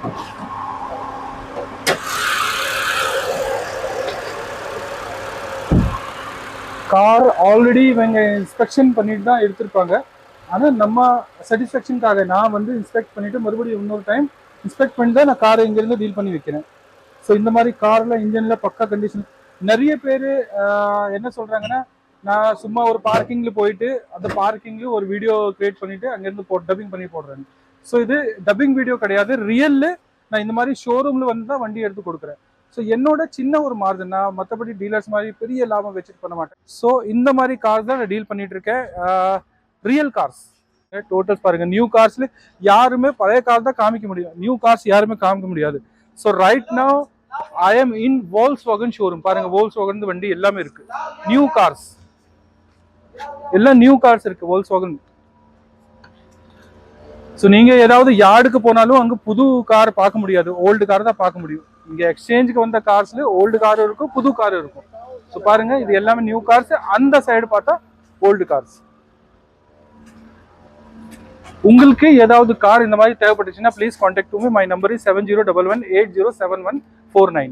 Car already இவங்க inspection பண்ணிட்டு தான் எடுத்திருப்பாங்க. ஆனால் நம்ம சாட்டிஸ்ஃபேக்ஷனுக்காக நான் வந்து இன்ஸ்பெக்ட் பண்ணிவிட்டு மறுபடியும் இன்னொரு டைம் இன்ஸ்பெக்ட் பண்ணி தான் நான் காரை இங்கேருந்து டீல் பண்ணி வைக்கிறேன். ஸோ இந்த மாதிரி காரில் இன்ஜினில் பக்கா கண்டிஷன். நிறைய பேர் என்ன சொல்கிறாங்கன்னா, நான் சும்மா ஒரு பார்க்கிங்கில் போயிட்டு அந்த பார்க்கிங்கில் ஒரு வீடியோ கிரியேட் பண்ணிவிட்டு அங்கேருந்து டப்பிங் பண்ணி போடுறேன். ஸோ இது டப்பிங் வீடியோ கிடையாது, ரியல்லு நான் இந்த மாதிரி ஷோரூமில் வந்து தான் வண்டி எடுத்து கொடுக்குறேன். ஸோ என்னோட சின்ன ஒரு மார்ஜின், நான் மற்றபடி டீலர்ஸ் மாதிரி பெரிய லாபம் வச்சுட்டு பண்ண மாட்டேன். ஸோ இந்த மாதிரி கார்ஸ் தான் நான் டீல் பண்ணிட்டு இருக்கேன். ரியல் கார்ஸ் டோட்டல்ஸ் பாருங்க. நியூ கார்ஸ்ல யாருமே பழைய கார் தான் காமிக்க முடியும், நியூ கார்ஸ் யாருமே காமிக்க முடியாது. So right now I am in Volkswagen showroom. பாருங்க, Volkswagen வண்டி எல்லாமே இருக்கு, நியூ கார்ஸ் எல்லாம் நியூ கார்ஸ் இருக்கு Volkswagen. ஸோ நீங்க ஏதாவது யார்டுக்கு போனாலும் அங்க புது கார் பார்க்க முடியாது, ஓல்டு கார் தான் பார்க்க முடியும். இங்க எக்ஸ்சேஞ்சுக்கு வந்த கார்ஸ்ல ஓல்டு காரும் இருக்கும், புது காரும் இருக்கும். ஸோ பாருங்க, இது எல்லாமே நியூ கார்ஸ். அந்த சைடு பார்த்தா ஓல்டு கார்ஸ். உங்களுக்கு ஏதாவது கார் இந்த மாதிரி தேவைப்பட்டுச்சுன்னா please contact me. My number is 7011807149.